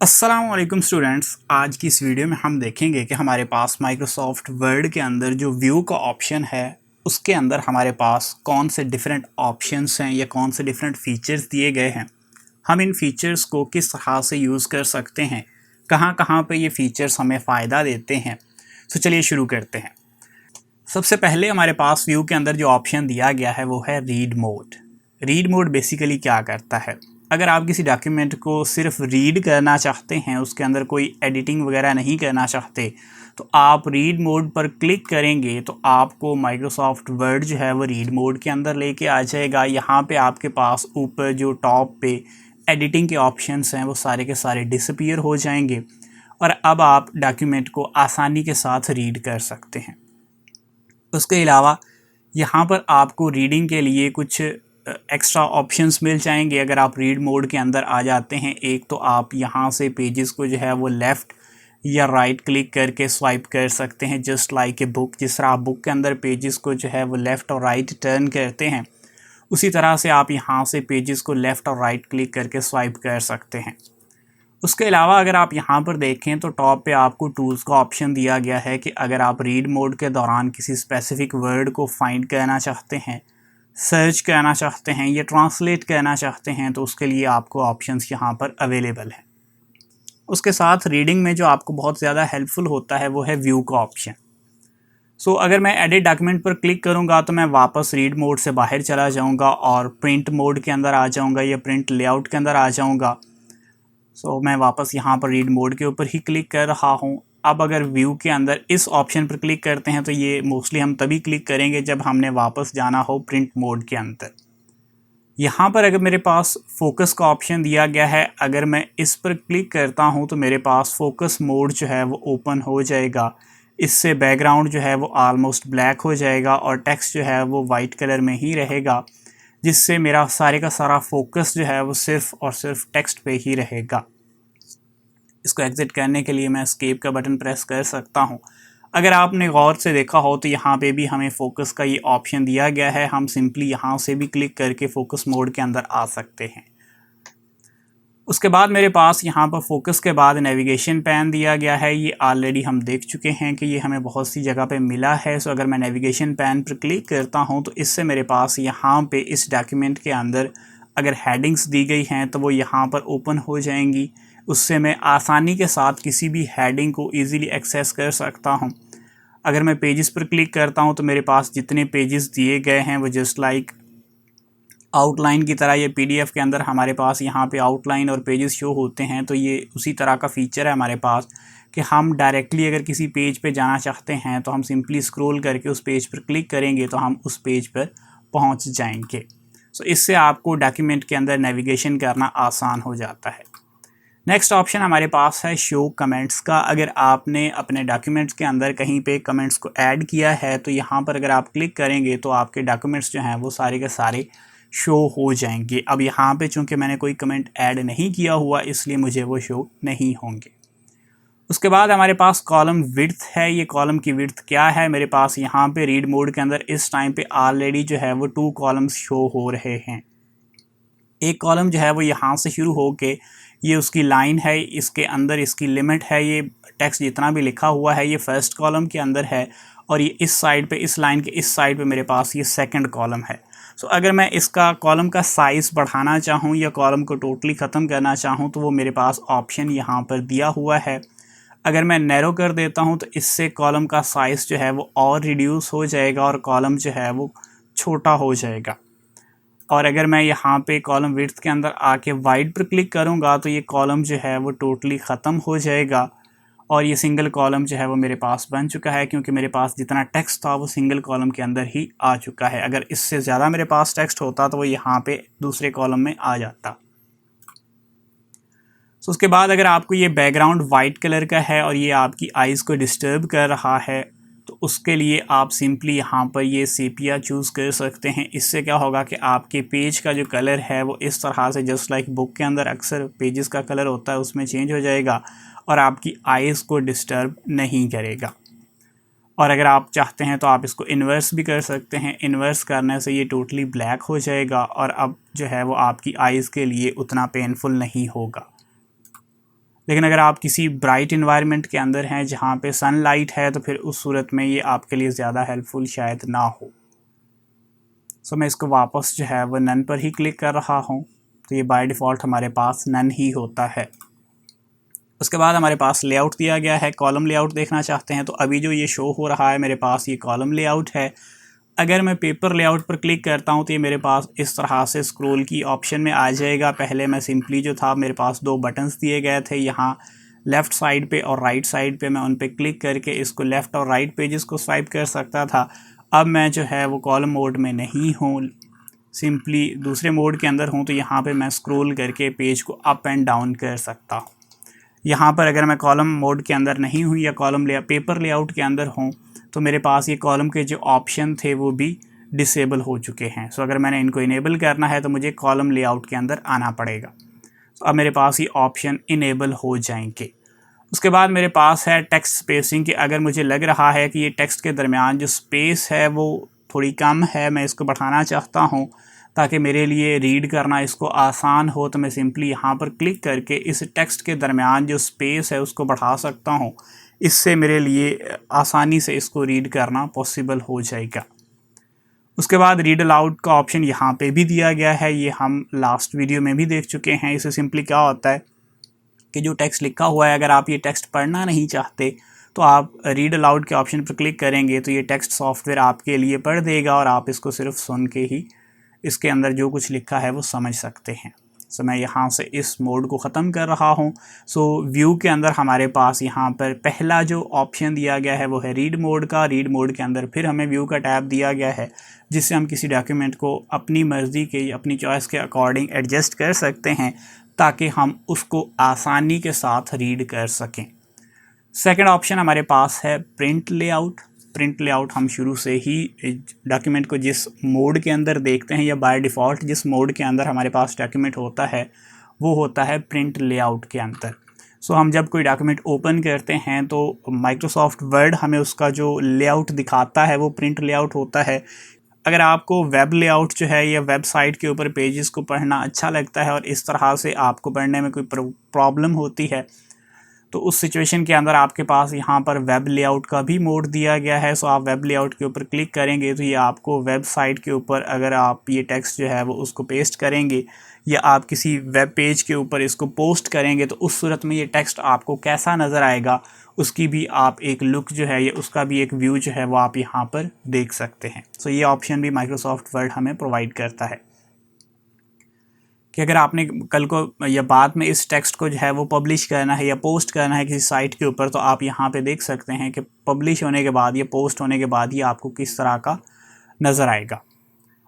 अस्सलाम वालेकुम स्टूडेंट्स। आज की इस वीडियो में हम देखेंगे कि हमारे पास माइक्रोसॉफ्ट वर्ड के अंदर जो व्यू का ऑप्शन है उसके अंदर हमारे पास कौन से डिफरेंट ऑप्शंस हैं या कौन से डिफरेंट फीचर्स दिए गए हैं। हम इन फीचर्स को किस तरह से यूज़ कर सकते हैं, कहाँ कहाँ पे ये फीचर्स हमें फ़ायदा देते हैं। तो चलिए शुरू करते हैं। सबसे पहले हमारे पास व्यू के अंदर जो ऑप्शन दिया गया है वो है read mode. Read mode basically क्या करता है, अगर आप किसी डॉक्यूमेंट को सिर्फ रीड करना चाहते हैं, उसके अंदर कोई एडिटिंग वगैरह नहीं करना चाहते, तो आप रीड मोड पर क्लिक करेंगे तो आपको माइक्रोसॉफ्ट वर्ड जो है वो रीड मोड के अंदर लेके आ जाएगा। यहाँ पे आपके पास ऊपर जो टॉप पे एडिटिंग के ऑप्शंस हैं वो सारे के सारे डिसअपीयर हो जाएंगे और अब आप डॉक्यूमेंट को आसानी के साथ रीड कर सकते हैं। उसके अलावा यहाँ पर आपको रीडिंग के लिए कुछ एक्स्ट्रा ऑप्शंस मिल जाएंगे। अगर आप रीड मोड के अंदर आ जाते हैं, एक तो आप यहाँ से पेजेस को जो है वो लेफ़्ट या राइट क्लिक करके स्वाइप कर सकते हैं, जस्ट लाइक ए बुक। जिस तरह आप बुक के अंदर पेजेस को जो है वो लेफ़्ट और राइट टर्न करते हैं, उसी तरह से आप यहाँ से पेजेस को लेफ़्ट और राइट क्लिक करके स्वाइप कर सकते हैं। उसके अलावा अगर आप यहाँ पर देखें तो टॉप पे आपको टूल्स का ऑप्शन दिया गया है कि अगर आप रीड मोड के दौरान किसी स्पेसिफिक वर्ड को फाइंड करना चाहते हैं, सर्च करना चाहते हैं या ट्रांसलेट करना चाहते हैं, तो उसके लिए आपको ऑप्शंस यहाँ पर अवेलेबल हैं। उसके साथ रीडिंग में जो आपको बहुत ज़्यादा हेल्पफुल होता है वो है व्यू का ऑप्शन। अगर मैं एडिट डॉक्यूमेंट पर क्लिक करूँगा तो मैं वापस रीड मोड से बाहर चला जाऊँगा और प्रिंट मोड के अंदर आ जाऊँगा या प्रिंट लेआउट के अंदर आ जाऊँगा। मैं वापस यहाँ पर रीड मोड के ऊपर ही क्लिक कर रहा हूँ। अब अगर व्यू के अंदर इस ऑप्शन पर क्लिक करते हैं तो ये मोस्टली हम तभी क्लिक करेंगे जब हमने वापस जाना हो प्रिंट मोड के अंदर। यहाँ पर अगर मेरे पास फोकस का ऑप्शन दिया गया है, अगर मैं इस पर क्लिक करता हूँ तो मेरे पास फोकस मोड जो है वो ओपन हो जाएगा। इससे बैकग्राउंड जो है वो ऑलमोस्ट ब्लैक हो जाएगा और टेक्स्ट जो है वो वाइट कलर में ही रहेगा, जिससे मेरा सारे का सारा फोकस जो है वो सिर्फ़ और सिर्फ टेक्स्ट पे ही रहेगा। इसको एग्ज़िट करने के लिए मैं एस्केप का बटन प्रेस कर सकता हूँ। अगर आपने गौर से देखा हो तो यहाँ पे भी हमें फ़ोकस का ये ऑप्शन दिया गया है। हम सिंपली यहाँ से भी क्लिक करके फ़ोकस मोड के अंदर आ सकते हैं। उसके बाद मेरे पास यहाँ पर फोकस के बाद नेविगेशन पैन दिया गया है। ये ऑलरेडी हम देख चुके हैं कि ये हमें बहुत सी जगह पे मिला है। अगर मैं नेविगेशन पैन पर क्लिक करता हूँ तो इससे मेरे पास यहाँ पे इस डॉक्यूमेंट के अंदर अगर हेडिंग्स दी गई हैं तो वो यहाँ पर ओपन हो जाएंगी। उससे मैं आसानी के साथ किसी भी हेडिंग को ईज़िली एक्सेस कर सकता हूँ। अगर मैं पेजेस पर क्लिक करता हूँ तो मेरे पास जितने पेजेस दिए गए हैं वो जस्ट लाइक आउटलाइन की तरह, ये पीडीएफ के अंदर हमारे पास यहाँ पे आउटलाइन और पेजेस शो होते हैं, तो ये उसी तरह का फ़ीचर है हमारे पास कि हम डायरेक्टली अगर किसी पेज पे जाना चाहते हैं तो हम सिंपली स्क्रॉल करके उस पेज पर क्लिक करेंगे तो हम उस पेज पर पहुँच जाएंगे। इससे आपको डॉक्यूमेंट के अंदर नेविगेशन करना आसान हो जाता है। नेक्स्ट ऑप्शन हमारे पास है शो कमेंट्स का। अगर आपने अपने डॉक्यूमेंट्स के अंदर कहीं पे कमेंट्स को ऐड किया है तो यहाँ पर अगर आप क्लिक करेंगे तो आपके डॉक्यूमेंट्स जो हैं वो सारे के सारे शो हो जाएंगे। अब यहाँ पे चूँकि मैंने कोई कमेंट ऐड नहीं किया हुआ इसलिए मुझे वो शो नहीं होंगे। उसके बाद हमारे पास कॉलम विड्थ है। ये कॉलम की विड्थ क्या है, मेरे पास यहाँ पे रीड मोड के अंदर इस टाइम पे ऑलरेडी जो है वो 2 कॉलम्स शो हो रहे हैं। एक कॉलम जो है वो यहाँ से शुरू हो के ये उसकी लाइन है, इसके अंदर इसकी लिमिट है, ये टेक्स्ट जितना भी लिखा हुआ है ये फर्स्ट कॉलम के अंदर है और ये इस साइड पे, इस लाइन के इस साइड पे मेरे पास ये सेकंड कॉलम है। अगर मैं इसका कॉलम का साइज़ बढ़ाना चाहूँ या कॉलम को टोटली ख़त्म करना चाहूँ तो वो मेरे पास ऑप्शन यहाँ पर दिया हुआ है। अगर मैं नैरो कर देता हूँ तो इससे कॉलम का साइज़ जो है वो और रिड्यूस हो जाएगा और कॉलम जो है वो छोटा हो जाएगा। और अगर मैं यहाँ पे कॉलम विड्थ के अंदर आके वाइड पर क्लिक करूँगा तो ये कॉलम जो है वो टोटली ख़त्म हो जाएगा और ये सिंगल कॉलम जो है वो मेरे पास बन चुका है, क्योंकि मेरे पास जितना टेक्स्ट था वो सिंगल कॉलम के अंदर ही आ चुका है। अगर इससे ज़्यादा मेरे पास टेक्स्ट होता तो वो यहाँ पे दूसरे कॉलम में आ जाता। उसके बाद अगर आपको ये बैकग्राउंड वाइट कलर का है और ये आपकी आइज़ को डिस्टर्ब कर रहा है तो उसके लिए आप सिंपली यहाँ पर ये सेपिया चूज़ कर सकते हैं। इससे क्या होगा कि आपके पेज का जो कलर है वो इस तरह से, जस्ट लाइक बुक के अंदर अक्सर पेजेस का कलर होता है, उसमें चेंज हो जाएगा और आपकी आइज़ को डिस्टर्ब नहीं करेगा। और अगर आप चाहते हैं तो आप इसको इन्वर्स भी कर सकते हैं। इन्वर्स करने से ये टोटली ब्लैक हो जाएगा और अब जो है वो आपकी आइज़ के लिए उतना पेनफुल नहीं होगा। लेकिन अगर आप किसी ब्राइट इन्वायरमेंट के अंदर हैं जहाँ पे सनलाइट है तो फिर उस सूरत में ये आपके लिए ज़्यादा हेल्पफुल शायद ना हो। सो मैं इसको वापस जो है वो नन पर ही क्लिक कर रहा हूँ, तो ये बाय डिफ़ॉल्ट हमारे पास नन ही होता है। उसके बाद हमारे पास लेआउट दिया गया है। कॉलम लेआउट देखना चाहते हैं तो अभी जो ये शो हो रहा है मेरे पास ये कॉलम लेआउट है। अगर मैं पेपर लेआउट पर क्लिक करता हूँ तो ये मेरे पास इस तरह से स्क्रॉल की ऑप्शन में आ जाएगा। पहले मैं सिंपली जो था मेरे पास दो बटन्स दिए गए थे, यहाँ लेफ़्ट साइड पे और राइट साइड पे, मैं उन पे क्लिक करके इसको लेफ़्ट और राइट पेजेस को स्वाइप कर सकता था। अब मैं जो है वो कॉलम मोड में नहीं हूँ, सिंपली दूसरे मोड के अंदर हूँ, तो यहाँ पे मैं स्क्रॉल करके पेज को अप एंड डाउन कर सकता हूँ। यहाँ पर अगर मैं कॉलम मोड के अंदर नहीं हूँ या पेपर लेआउट के अंदर हूँ तो मेरे पास ये कॉलम के जो ऑप्शन थे वो भी डिसेबल हो चुके हैं। सो अगर मैंने इनको इनेबल करना है तो मुझे कॉलम लेआउट के अंदर आना पड़ेगा। तो अब मेरे पास ये ऑप्शन इनेबल हो जाएंगे। उसके बाद मेरे पास है टेक्स्ट स्पेसिंग कि अगर मुझे लग रहा है कि ये टेक्स्ट के दरमियान जो स्पेस है वो थोड़ी कम है, मैं इसको बढ़ाना चाहता हूँ ताकि मेरे लिए रीड करना इसको आसान हो, तो मैं सिंपली यहाँ पर क्लिक करके इस टेक्स्ट के दरमियान जो स्पेस है उसको बढ़ा सकता हूँ। इससे मेरे लिए आसानी से इसको रीड करना पॉसिबल हो जाएगा। उसके बाद रीड अलाउड का ऑप्शन यहाँ पे भी दिया गया है, ये हम लास्ट वीडियो में भी देख चुके हैं। इससे सिंपली क्या होता है कि जो टेक्स्ट लिखा हुआ है अगर आप ये टेक्स्ट पढ़ना नहीं चाहते तो आप रीड अलाउड के ऑप्शन पर क्लिक करेंगे तो ये टेक्स्ट सॉफ्टवेयर आपके लिए पढ़ देगा और आप इसको सिर्फ सुन के ही इसके अंदर जो कुछ लिखा है वो समझ सकते हैं। सो मैं यहाँ से इस मोड को ख़त्म कर रहा हूँ। सो व्यू के अंदर हमारे पास यहाँ पर पहला जो ऑप्शन दिया गया है वो है रीड मोड का। रीड मोड के अंदर फिर हमें व्यू का टैब दिया गया है जिससे हम किसी डॉक्यूमेंट को अपनी मर्ज़ी के, अपनी चॉइस के अकॉर्डिंग एडजस्ट कर सकते हैं ताकि हम उसको आसानी के साथ रीड कर सकें। सेकंड ऑप्शन हमारे पास है प्रिंट लेआउट। प्रिंट लेआउट हम शुरू से ही डॉक्यूमेंट को जिस मोड के अंदर देखते हैं या बाय डिफ़ॉल्ट जिस मोड के अंदर हमारे पास डॉक्यूमेंट होता है वो होता है प्रिंट लेआउट के अंदर। सो हम जब कोई डॉक्यूमेंट ओपन करते हैं तो माइक्रोसॉफ्ट वर्ड हमें उसका जो लेआउट दिखाता है वो प्रिंट लेआउट होता है। अगर आपको वेब लेआउट जो है या वेबसाइट के ऊपर पेजेस को पढ़ना अच्छा लगता है और इस तरह से आपको पढ़ने में कोई प्रॉब्लम होती है तो उस सिचुएशन के अंदर आपके पास यहाँ पर वेब लेआउट का भी मोड दिया गया है। सो आप वेब लेआउट के ऊपर क्लिक करेंगे तो ये आपको वेबसाइट के ऊपर अगर आप ये टेक्स्ट जो है वो उसको पेस्ट करेंगे या आप किसी वेब पेज के ऊपर इसको पोस्ट करेंगे तो उस सूरत में ये टेक्स्ट आपको कैसा नज़र आएगा उसकी भी आप एक लुक जो है या उसका भी एक व्यू जो है वो आप यहाँ पर देख सकते हैं। सो ये ऑप्शन भी माइक्रोसॉफ्ट वर्ड हमें प्रोवाइड करता है कि अगर आपने कल को या बाद में इस टेक्स्ट को जो है वो पब्लिश करना है या पोस्ट करना है किसी साइट के ऊपर तो आप यहाँ पे देख सकते हैं कि पब्लिश होने के बाद या पोस्ट होने के बाद ये आपको किस तरह का नज़र आएगा।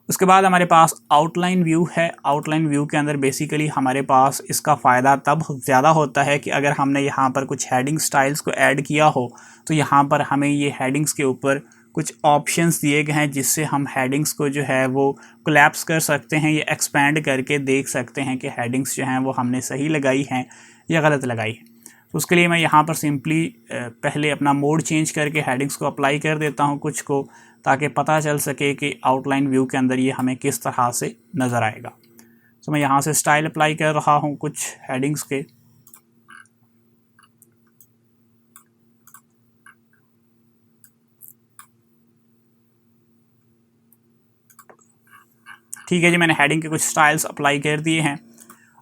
उसके बाद हमारे पास आउटलाइन व्यू है। आउटलाइन व्यू के अंदर बेसिकली हमारे पास इसका फ़ायदा तब ज़्यादा होता है कि अगर हमने यहाँ पर कुछ हेडिंग स्टाइल्स को ऐड किया हो तो यहाँ पर हमें ये हेडिंग्स के ऊपर कुछ ऑप्शंस दिए गए हैं जिससे हम हेडिंग्स को जो है वो कोलैप्स कर सकते हैं या एक्सपेंड करके देख सकते हैं कि हेडिंग्स जो हैं वो हमने सही लगाई हैं या गलत लगाई है। तो उसके लिए मैं यहाँ पर सिंपली पहले अपना मोड चेंज करके हेडिंग्स को अप्लाई कर देता हूँ कुछ को, ताकि पता चल सके कि आउटलाइन व्यू के अंदर ये हमें किस तरह से नज़र आएगा। तो मैं यहाँ से स्टाइल अप्लाई कर रहा हूँ कुछ हेडिंग्स के। ठीक है जी, मैंने हेडिंग के कुछ स्टाइल्स अप्लाई कर दिए हैं।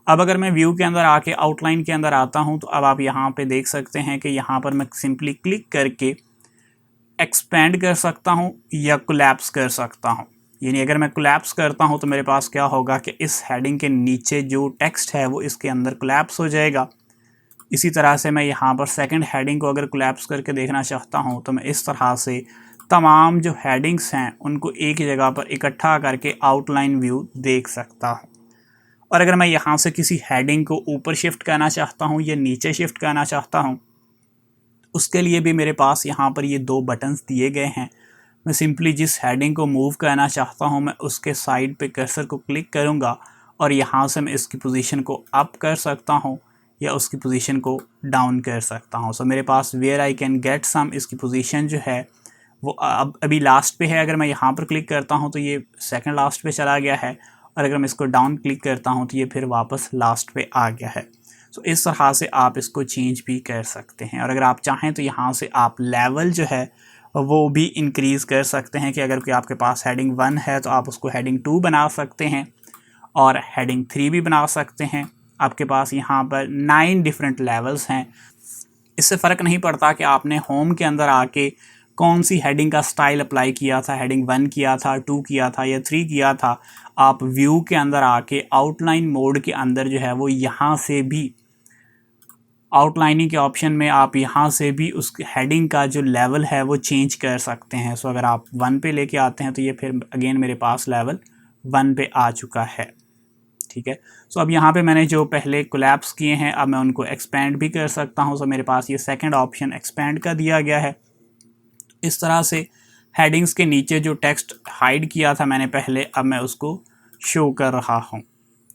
अब अगर मैं व्यू के अंदर आके आउटलाइन के अंदर आता हूँ तो अब आप यहाँ पे देख सकते हैं कि यहाँ पर मैं सिंपली क्लिक करके एक्सपेंड कर सकता हूँ या कोलैप्स कर सकता हूँ। यानी अगर मैं कोलैप्स करता हूँ तो मेरे पास क्या होगा कि इस हेडिंग के नीचे जो टेक्स्ट है वो इसके अंदर कोलैप्स हो जाएगा। इसी तरह से मैं यहाँ पर सेकंड हेडिंग को अगर कोलैप्स करके देखना चाहता हूँ तो मैं इस तरह से तमाम जो हेडिंग्स हैं उनको एक जगह पर इकट्ठा करके आउटलाइन व्यू देख सकता हूँ। और अगर मैं यहाँ से किसी हेडिंग को ऊपर शिफ्ट करना चाहता हूँ या नीचे शिफ्ट करना चाहता हूँ उसके लिए भी मेरे पास यहाँ पर ये दो बटन्स दिए गए हैं। मैं सिंपली जिस हेडिंग को मूव करना चाहता हूँ मैं उसके साइड पे कर्सर को क्लिक करूँगा और यहाँ से मैं इसकी पोजीशन को अप कर सकता हूँ या उसकी पोजीशन को डाउन कर सकता हूँ। सो मेरे पास where I can get some इसकी पोजीशन जो है वो अब अभी लास्ट पे है। अगर मैं यहाँ पर क्लिक करता हूँ तो ये सेकंड लास्ट पे चला गया है, और अगर मैं इसको डाउन क्लिक करता हूँ तो ये फिर वापस लास्ट पे आ गया है। तो इस तरह से आप इसको चेंज भी कर सकते हैं। और अगर आप चाहें तो यहाँ से आप लेवल जो है वो भी इंक्रीज़ कर सकते हैं, कि अगर कोई आपके पास हेडिंग 1 है तो आप उसको हेडिंग 2 बना सकते हैं और हेडिंग 3 भी बना सकते हैं। आपके पास यहाँ पर 9 डिफरेंट लेवल्स हैं। इससे फ़र्क नहीं पड़ता कि आपने होम के अंदर आके कौन सी हेडिंग का स्टाइल अप्लाई किया था, हेडिंग 1 किया था, 2 किया था या 3 किया था। आप व्यू के अंदर आके आउटलाइन मोड के अंदर जो है वो यहाँ से भी आउटलाइनिंग के ऑप्शन में आप यहाँ से भी उस हेडिंग का जो लेवल है वो चेंज कर सकते हैं। सो अगर आप 1 पे लेके आते हैं तो ये फिर अगेन मेरे पास लेवल 1 पे आ चुका है। ठीक है। सो अब यहाँ पे मैंने जो पहले कोलैप्स किए हैं अब मैं उनको एक्सपेंड भी कर सकता हूँ। सो मेरे पास ये सेकंड ऑप्शन एक्सपेंड का दिया गया है। इस तरह से हेडिंग्स के नीचे जो टेक्स्ट हाइड किया था मैंने पहले, अब मैं उसको शो कर रहा हूँ।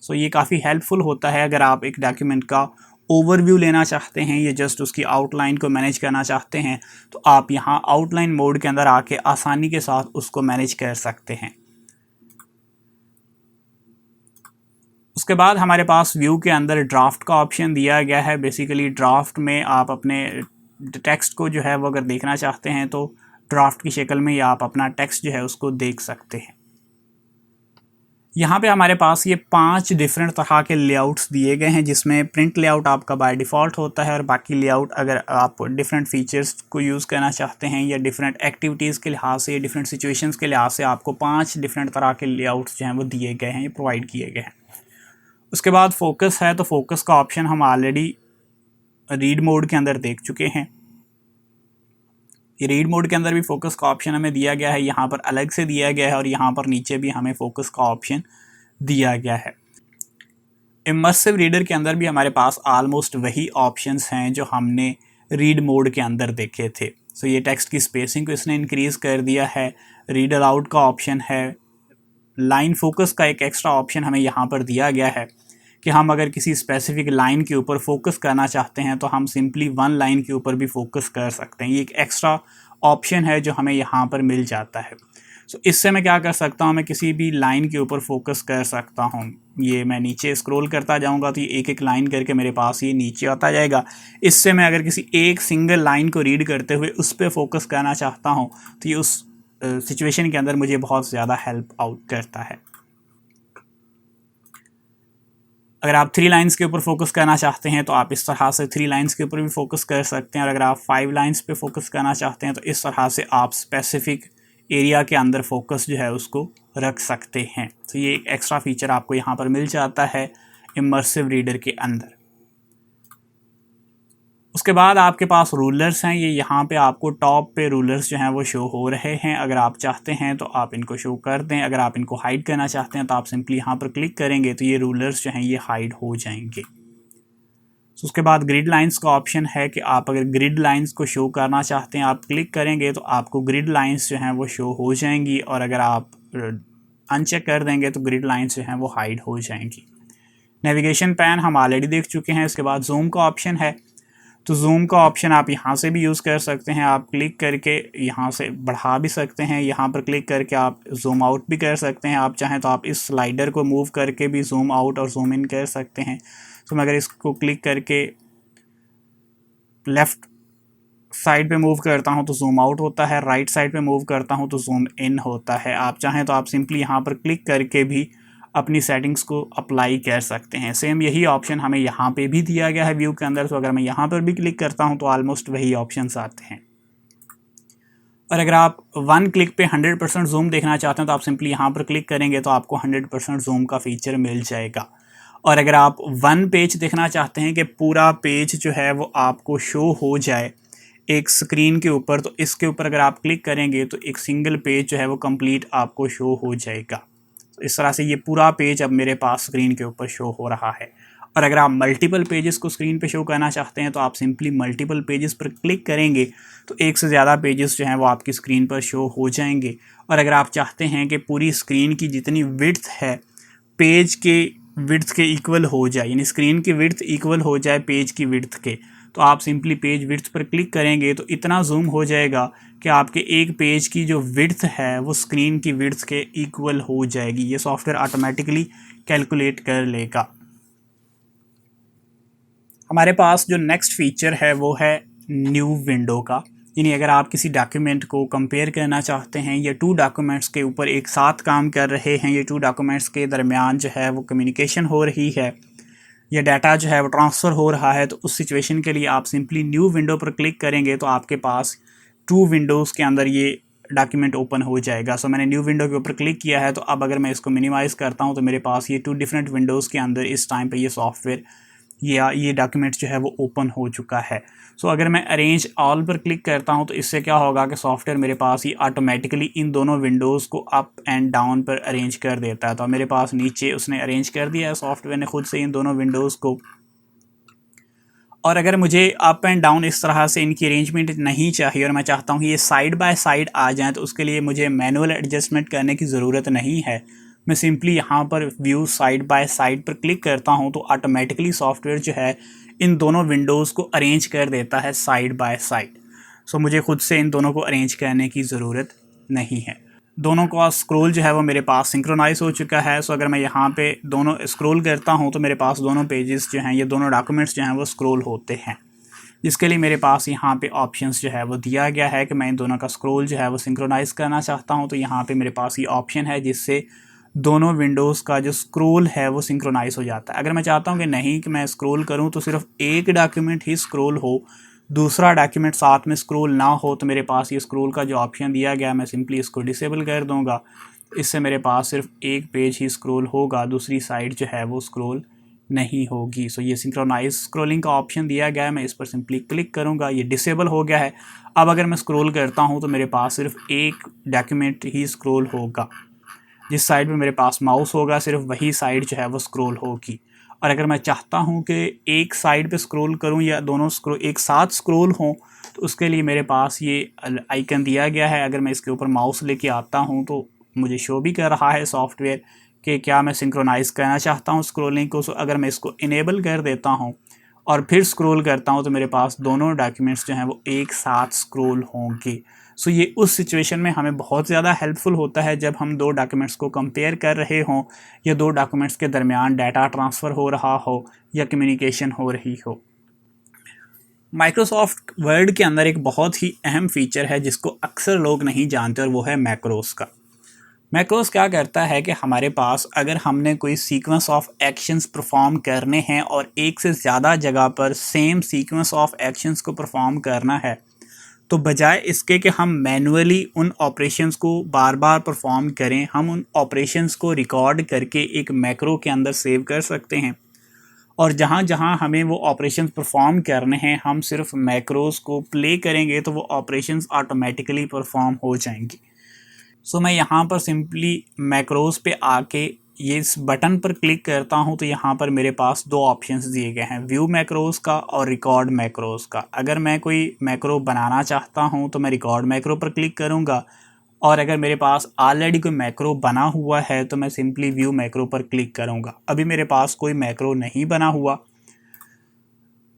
सो ये काफ़ी हेल्पफुल होता है अगर आप एक डॉक्यूमेंट का ओवरव्यू लेना चाहते हैं या जस्ट उसकी आउटलाइन को मैनेज करना चाहते हैं, तो आप यहाँ आउटलाइन मोड के अंदर आके आसानी के साथ उसको मैनेज कर सकते हैं। उसके बाद हमारे पास व्यू के अंदर ड्राफ्ट का ऑप्शन दिया गया है। बेसिकली ड्राफ्ट में आप अपने टेक्स्ट को जो है वो अगर देखना चाहते हैं तो ड्राफ्ट की शक्ल में या आप अपना टेक्स्ट जो है उसको देख सकते हैं। यहाँ पे हमारे पास ये 5 डिफरेंट तरह के लेआउट्स दिए गए हैं, जिसमें प्रिंट लेआउट आपका बाय डिफ़ॉल्ट होता है, और बाकी लेआउट अगर आप डिफरेंट फीचर्स को यूज़ करना चाहते हैं या डिफरेंट एक्टिविटीज़ के लिहाज से, डिफरेंट सिचुएशंस के लिहाज से आपको 5 डिफरेंट तरह के लेआउट्स जो हैं वो दिए गए हैं, ये प्रोवाइड किए गए हैं। उसके बाद फोकस है, तो फोकस का ऑप्शन हम ऑलरेडी रीड मोड के अंदर देख चुके हैं। ये रीड मोड के अंदर भी फोकस का ऑप्शन हमें दिया गया है, यहाँ पर अलग से दिया गया है, और यहाँ पर नीचे भी हमें फोकस का ऑप्शन दिया गया है। इमर्सिव रीडर के अंदर भी हमारे पास ऑलमोस्ट वही ऑप्शंस हैं जो हमने रीड मोड के अंदर देखे थे। सो ये टेक्स्ट की स्पेसिंग को इसने इंक्रीज़ कर दिया है। रीड अलाउड का ऑप्शन है। लाइन फोकस का एक एक्स्ट्रा ऑप्शन हमें यहाँ पर दिया गया है कि हम अगर किसी स्पेसिफिक लाइन के ऊपर फोकस करना चाहते हैं तो हम सिंपली 1 लाइन के ऊपर भी फोकस कर सकते हैं। ये एक एक्स्ट्रा ऑप्शन है जो हमें यहाँ पर मिल जाता है। सो इससे मैं क्या कर सकता हूँ, मैं किसी भी लाइन के ऊपर फोकस कर सकता हूँ। ये मैं नीचे स्क्रॉल करता जाऊँगा तो ये एक एक लाइन करके मेरे पास ये नीचे आता जाएगा। इससे मैं अगर किसी एक सिंगल लाइन को रीड करते हुए उस पर फोकस करना चाहता हूँ तो ये उस सिचुएशन के अंदर मुझे बहुत ज़्यादा हेल्प आउट करता है। अगर आप 3 लाइंस के ऊपर फोकस करना चाहते हैं तो आप इस तरह से 3 लाइंस के ऊपर भी फोकस कर सकते हैं, और अगर आप 5 लाइंस पे फोकस करना चाहते हैं तो इस तरह से आप स्पेसिफिक एरिया के अंदर फोकस जो है उसको रख सकते हैं। तो ये एक एक्स्ट्रा फीचर आपको यहाँ पर मिल जाता है इमर्सिव रीडर के अंदर। उसके बाद आपके पास रूलर्स हैं। ये यहाँ पे आपको टॉप पे रूलर्स जो हैं वो शो हो रहे हैं। अगर आप चाहते हैं तो आप इनको शो कर दें। अगर आप इनको हाइड करना चाहते हैं तो आप सिंपली यहाँ पर क्लिक करेंगे तो ये रूलर्स जो हैं ये हाइड हो जाएंगे। तो उसके बाद ग्रिड लाइंस का ऑप्शन है कि आप अगर ग्रिड लाइंस को शो करना चाहते हैं, आप क्लिक करेंगे तो आपको ग्रिड लाइंस जो हैं वो शो हो जाएंगी, और अगर आप अनचेक कर देंगे तो ग्रिड लाइंस जो हैं वो हाइड हो जाएंगी। नेविगेशन पैन हम ऑलरेडी देख चुके हैं। इसके बाद जूम का ऑप्शन है, तो जूम का ऑप्शन आप यहाँ से भी यूज़ कर सकते हैं। आप क्लिक करके यहाँ से बढ़ा भी सकते हैं, यहाँ पर क्लिक करके आप जूम आउट भी कर सकते हैं। आप चाहें तो आप इस स्लाइडर को मूव करके भी जूम आउट और जूम इन कर सकते हैं। तो मैं अगर इसको क्लिक करके लेफ़्ट साइड पे मूव करता हूँ तो जूम आउट होता है, राइट साइड पे मूव करता हूँ तो जूम इन होता है। आप चाहें तो आप सिंपली यहाँ पर क्लिक करके भी अपनी सेटिंग्स को अप्लाई कर सकते हैं। सेम यही ऑप्शन हमें यहाँ पे भी दिया गया है व्यू के अंदर। तो अगर मैं यहाँ पर भी क्लिक करता हूँ तो ऑलमोस्ट वही ऑप्शंस आते हैं। और अगर आप 1 क्लिक पे 100% जूम देखना चाहते हैं तो आप सिंपली यहाँ पर क्लिक करेंगे तो आपको 100% जूम का फीचर मिल जाएगा। और अगर आप 1 पेज देखना चाहते हैं कि पूरा पेज जो है वो आपको शो हो जाए एक स्क्रीन के ऊपर, तो इसके ऊपर अगर आप क्लिक करेंगे तो एक सिंगल पेज जो है वो कंप्लीट आपको शो हो जाएगा। तो इस तरह से ये पूरा पेज अब मेरे पास स्क्रीन के ऊपर शो हो रहा है। और अगर आप मल्टीपल पेजेस को स्क्रीन पे शो करना चाहते हैं तो आप सिंपली मल्टीपल पेजेस पर क्लिक करेंगे तो एक से ज़्यादा पेजेस जो हैं वो आपकी स्क्रीन पर शो हो जाएंगे। और अगर आप चाहते हैं कि पूरी स्क्रीन की जितनी विड्थ है पेज के विड्थ के इक्वल हो जाए, यानी स्क्रीन की विड्थ इक्वल हो जाए पेज की विड्थ के, तो आप सिंपली पेज विड्थ पर क्लिक करेंगे तो इतना जूम हो जाएगा कि आपके एक पेज की जो विड्थ है वो स्क्रीन की विड्थ के इक्वल हो जाएगी। ये सॉफ्टवेयर ऑटोमेटिकली कैलकुलेट कर लेगा। हमारे पास जो नेक्स्ट फीचर है वो है न्यू विंडो का। यानी अगर आप किसी डॉक्यूमेंट को कंपेयर करना चाहते हैं या टू डॉक्यूमेंट्स के ऊपर एक साथ काम कर रहे हैं, ये टू डॉक्यूमेंट्स के दरमियान जो है वो कम्युनिकेशन हो रही है या डाटा जो है वो ट्रांसफ़र हो रहा है, तो उस सिचुएशन के लिए आप सिंपली न्यू विंडो पर क्लिक करेंगे तो आपके पास टू विंडोज़ के अंदर ये डॉक्यूमेंट ओपन हो जाएगा। सो मैंने न्यू विंडो के ऊपर क्लिक किया है, तो अब अगर मैं इसको मिनिमाइज़ करता हूँ तो मेरे पास ये टू डिफरेंट विंडोज़ के अंदर इस टाइम पे ये सॉफ्टवेयर या ये डॉक्यूमेंट जो है वो ओपन हो चुका है। सो अगर मैं अरेंज ऑल पर क्लिक करता हूँ तो इससे क्या होगा कि सॉफ्टवेयर मेरे पास ही ऑटोमेटिकली इन दोनों विंडोज़ को अप एंड डाउन पर अरेंज कर देता है। तो मेरे पास नीचे उसने अरेंज कर दिया है सॉफ्टवेयर ने खुद से इन दोनों विंडोज़ को। और अगर मुझे अप एंड डाउन इस तरह से इनकी अरेंजमेंट नहीं चाहिए और मैं चाहता हूँ कि ये साइड बाय साइड आ जाएँ, तो उसके लिए मुझे मैनुअल एडजस्टमेंट करने की ज़रूरत नहीं है। मैं सिंपली यहाँ पर व्यू साइड बाय साइड पर क्लिक करता हूँ तो ऑटोमेटिकली सॉफ्टवेयर जो है इन दोनों विंडोज़ को अरेंज कर देता है साइड बाय साइड। सो मुझे खुद से इन दोनों को अरेंज करने की ज़रूरत नहीं है। दोनों का स्क्रॉल जो है वो मेरे पास सिंक्रोनाइज़ हो चुका है। सो अगर मैं यहाँ पे दोनों स्क्रॉल करता हूँ तो मेरे पास दोनों पेजेस जो हैं, ये दोनों डॉक्यूमेंट्स जो हैं वो स्क्रॉल होते हैं, जिसके लिए मेरे पास यहाँ पे ऑप्शंस जो है वो दिया गया है कि मैं इन दोनों का स्क्रॉल जो है वो सिंक्रोनाइज़ करना चाहता हूँ। तो यहाँ पे मेरे पास ये ऑप्शन है जिससे दोनों विंडोज़ का जो स्क्रॉल है वो सिंक्रोनाइज़ हो जाता है। अगर मैं चाहता हूँ कि नहीं कि मैं स्क्रॉल करूँ तो सिर्फ एक डॉक्यूमेंट ही स्क्रॉल हो, दूसरा डॉक्यूमेंट साथ में स्क्रॉल ना हो, तो मेरे पास ये स्क्रॉल का जो ऑप्शन दिया गया है मैं सिंपली इसको डिसेबल कर दूँगा। इससे मेरे पास सिर्फ एक पेज ही स्क्रॉल होगा, दूसरी साइड जो है वो स्क्रॉल नहीं होगी। सो ये सिंक्रोनाइज स्क्रॉलिंग का ऑप्शन दिया गया है, मैं इस पर सिंपली क्लिक करूँगा, ये डिसेबल हो गया है। अब अगर मैं स्क्रॉल करता हूँ तो मेरे पास सिर्फ एक डॉक्यूमेंट ही स्क्रॉल होगा, जिस साइड में मेरे पास माउस होगा सिर्फ वही साइड जो है वो स्क्रॉल होगी। और अगर मैं चाहता हूँ कि एक साइड पे स्क्रॉल करूँ या दोनों स्क्रॉल एक साथ स्क्रॉल हों, तो उसके लिए मेरे पास ये आइकन दिया गया है। अगर मैं इसके ऊपर माउस लेके आता हूँ तो मुझे शो भी कर रहा है सॉफ्टवेयर कि क्या मैं सिंक्रोनाइज़ करना चाहता हूँ स्क्रॉलिंग को। सो अगर मैं इसको इनेबल कर देता हूँ और फिर स्क्रॉल करता हूँ तो मेरे पास दोनों डॉक्यूमेंट्स जो हैं वो एक साथ स्क्रॉल होंगे। सो ये उस सिचुएशन में हमें बहुत ज़्यादा हेल्पफुल होता है जब हम दो डॉक्यूमेंट्स को कंपेयर कर रहे हों या दो डॉक्यूमेंट्स के दरमियान डाटा ट्रांसफ़र हो रहा हो या कम्युनिकेशन हो रही हो। माइक्रोसॉफ्ट वर्ड के अंदर एक बहुत ही अहम फीचर है जिसको अक्सर लोग नहीं जानते, और वो है मैक्रोस का। मैक्रोस क्या करता है कि हमारे पास अगर हमने कोई सीक्वेंस ऑफ एक्शंस परफॉर्म करने हैं और एक से ज़्यादा जगह पर सेम सीक्वेंस ऑफ एक्शंस को परफॉर्म करना है, तो बजाय इसके कि हम मैनुअली उन ऑपरेशंस को बार बार परफॉर्म करें, हम उन ऑपरेशंस को रिकॉर्ड करके एक मैक्रो के अंदर सेव कर सकते हैं। और जहाँ जहाँ हमें वो ऑपरेशंस परफॉर्म करने हैं हम सिर्फ मैक्रोस को प्ले करेंगे तो वो ऑपरेशंस ऑटोमेटिकली परफॉर्म हो जाएंगी। सो मैं यहाँ पर सिंपली मैक्रोस पे आके ये इस बटन पर क्लिक करता हूँ तो यहाँ पर मेरे पास दो ऑप्शंस दिए गए हैं, व्यू मैक्रोस का और रिकॉर्ड मैक्रोस का। अगर मैं कोई मैक्रो बनाना चाहता हूँ तो मैं रिकॉर्ड मैक्रो पर क्लिक करूँगा, और अगर मेरे पास ऑलरेडी कोई मैक्रो बना हुआ है तो मैं सिंपली व्यू मैक्रो पर क्लिक करूँगा। अभी मेरे पास कोई मैक्रो नहीं बना हुआ,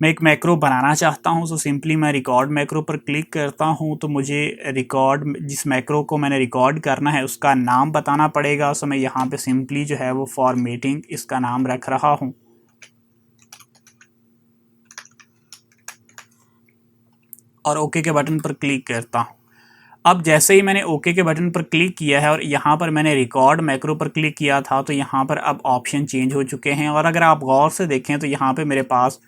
मैं एक मैक्रो बनाना चाहता हूँ, तो सिंपली मैं रिकॉर्ड मैक्रो पर क्लिक करता हूँ। तो मुझे रिकॉर्ड जिस मैक्रो को मैंने रिकॉर्ड करना है उसका नाम बताना पड़ेगा। सो मैं यहाँ पे सिंपली जो है वो फॉर्मेटिंग इसका नाम रख रहा हूँ और ओके के बटन पर क्लिक करता हूँ। अब जैसे ही मैंने ओके के बटन पर क्लिक किया है और यहाँ पर मैंने रिकॉर्ड मैक्रो पर क्लिक किया था तो यहाँ पर अब ऑप्शन चेंज हो चुके हैं। और अगर आप गौर से देखें तो यहाँ पे मेरे पास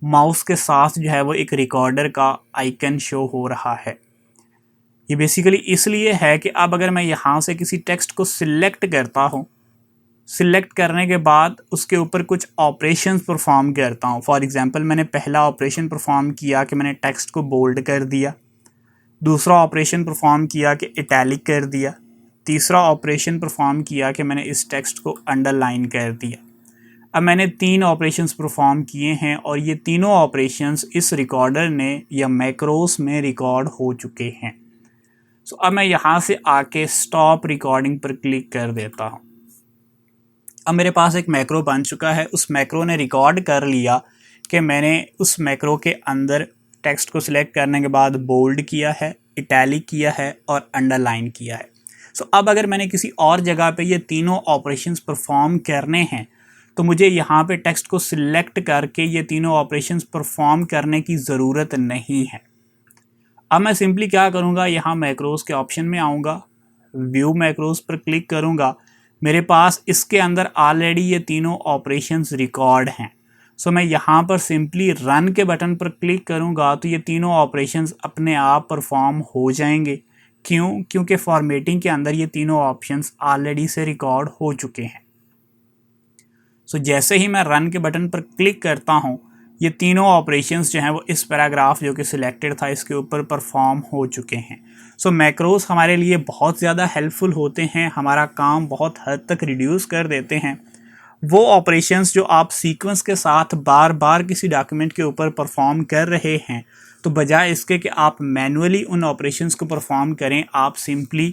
माउस के साथ जो है वो एक रिकॉर्डर का आइकन शो हो रहा है। ये बेसिकली इसलिए है कि अब अगर मैं यहाँ से किसी टेक्स्ट को सिलेक्ट करता हूँ, सिलेक्ट करने के बाद उसके ऊपर कुछ ऑपरेशंस परफॉर्म करता हूँ। फॉर एग्जांपल मैंने पहला ऑपरेशन परफॉर्म किया कि मैंने टेक्स्ट को बोल्ड कर दिया, दूसरा ऑपरेशन परफॉर्म किया कि इटैलिक कर दिया, तीसरा ऑपरेशन परफॉर्म किया कि मैंने इस टेक्स्ट को अंडरलाइन कर दिया। अब मैंने 3 ऑपरेशंस परफॉर्म किए हैं और ये तीनों ऑपरेशंस इस रिकॉर्डर ने या मैक्रोस में रिकॉर्ड हो चुके हैं। सो अब मैं यहाँ से आके स्टॉप रिकॉर्डिंग पर क्लिक कर देता हूँ। अब मेरे पास एक मैक्रो बन चुका है, उस मैक्रो ने रिकॉर्ड कर लिया कि मैंने उस मैक्रो के अंदर टेक्स्ट को सिलेक्ट करने के बाद बोल्ड किया है, इटैलिक किया है और अंडरलाइन किया है। सो अब अगर मैंने किसी और जगह पे ये तीनों ऑपरेशंस परफॉर्म करने हैं तो मुझे यहाँ पे टेक्स्ट को सिलेक्ट करके ये तीनों ऑपरेशंस परफॉर्म करने की ज़रूरत नहीं है। अब मैं सिंपली क्या करूँगा, यहाँ मैक्रोज के ऑप्शन में आऊँगा, व्यू मैक्रोज पर क्लिक करूँगा। मेरे पास इसके अंदर ऑलरेडी ये तीनों ऑपरेशंस रिकॉर्ड हैं। सो मैं यहाँ पर सिंपली रन के बटन पर क्लिक करूँगा तो ये तीनों ऑपरेशंस अपने आप परफॉर्म हो जाएंगे। क्यों? क्योंकि फॉर्मेटिंग के अंदर ये तीनों ऑप्शंस ऑलरेडी से रिकॉर्ड हो चुके हैं। सो जैसे ही मैं रन के बटन पर क्लिक करता हूँ ये तीनों ऑपरेशंस जो हैं वो इस पैराग्राफ जो कि सिलेक्टेड था इसके ऊपर परफॉर्म हो चुके हैं। सो मैक्रोज हमारे लिए बहुत ज़्यादा हेल्पफुल होते हैं, हमारा काम बहुत हद तक रिड्यूस कर देते हैं। वो ऑपरेशंस जो आप सीक्वेंस के साथ बार बार किसी डॉक्यूमेंट के ऊपर परफॉर्म कर रहे हैं, तो बजाय इसके कि आप मैनुअली उन ऑपरेशंस को परफॉर्म करें, आप सिंपली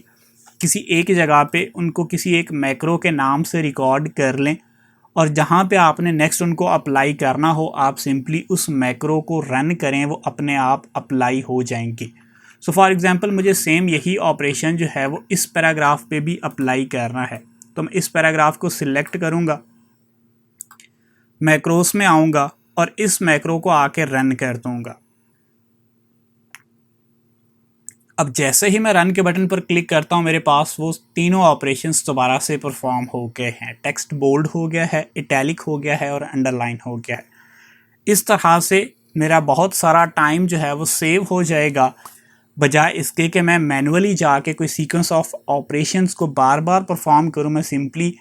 किसी एक जगह पे उनको किसी एक मैक्रो के नाम से रिकॉर्ड कर लें और जहाँ पे आपने नेक्स्ट उनको अप्लाई करना हो आप सिंपली उस मैक्रो को रन करें, वो अपने आप अप्लाई हो जाएंगे। सो फॉर एग्जांपल मुझे सेम यही ऑपरेशन जो है वो इस पैराग्राफ पे भी अप्लाई करना है, तो मैं इस पैराग्राफ को सिलेक्ट करूँगा, मैक्रोस में आऊँगा और इस मैक्रो को आके रन कर दूँगा। अब जैसे ही मैं रन के बटन पर क्लिक करता हूँ मेरे पास वो तीनों ऑपरेशंस दोबारा से परफॉर्म हो गए हैं। टेक्स्ट बोल्ड हो गया है, इटैलिक हो गया है और अंडरलाइन हो गया है। इस तरह से मेरा बहुत सारा टाइम जो है वो सेव हो जाएगा, बजाय इसके कि मैं मैनुअली जाके कोई सीक्वेंस ऑफ ऑपरेशंस को बार बार परफॉर्म करूँ। मैं सिंपली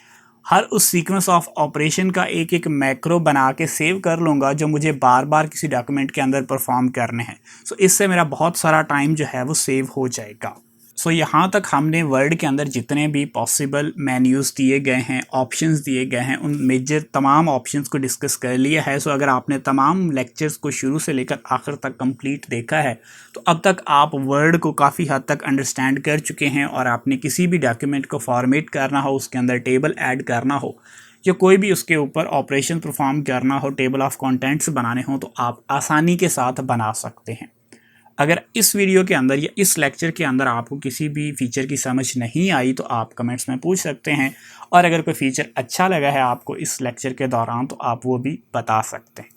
हर उस सीक्वेंस ऑफ ऑपरेशन का एक एक मैक्रो बना के सेव कर लूँगा जो मुझे बार बार किसी डॉक्यूमेंट के अंदर परफॉर्म करने हैं। सो इससे मेरा बहुत सारा टाइम जो है वो सेव हो जाएगा। सो यहाँ तक हमने वर्ड के अंदर जितने भी पॉसिबल मेन्यूज़ दिए गए हैं, ऑप्शंस दिए गए हैं, उन मेजर तमाम ऑप्शंस को डिस्कस कर लिया है। सो अगर आपने तमाम लेक्चर्स को शुरू से लेकर आखिर तक कंप्लीट देखा है तो अब तक आप वर्ड को काफ़ी हद तक अंडरस्टैंड कर चुके हैं और आपने किसी भी डॉक्यूमेंट को फॉर्मेट करना हो, उसके अंदर टेबल ऐड करना हो या कोई भी उसके ऊपर ऑपरेशन परफॉर्म करना हो, टेबल ऑफ कंटेंट्स बनाने हो, तो आप आसानी के साथ बना सकते हैं। अगर इस वीडियो के अंदर या इस लेक्चर के अंदर आपको किसी भी फीचर की समझ नहीं आई तो आप कमेंट्स में पूछ सकते हैं, और अगर कोई फीचर अच्छा लगा है आपको इस लेक्चर के दौरान तो आप वो भी बता सकते हैं।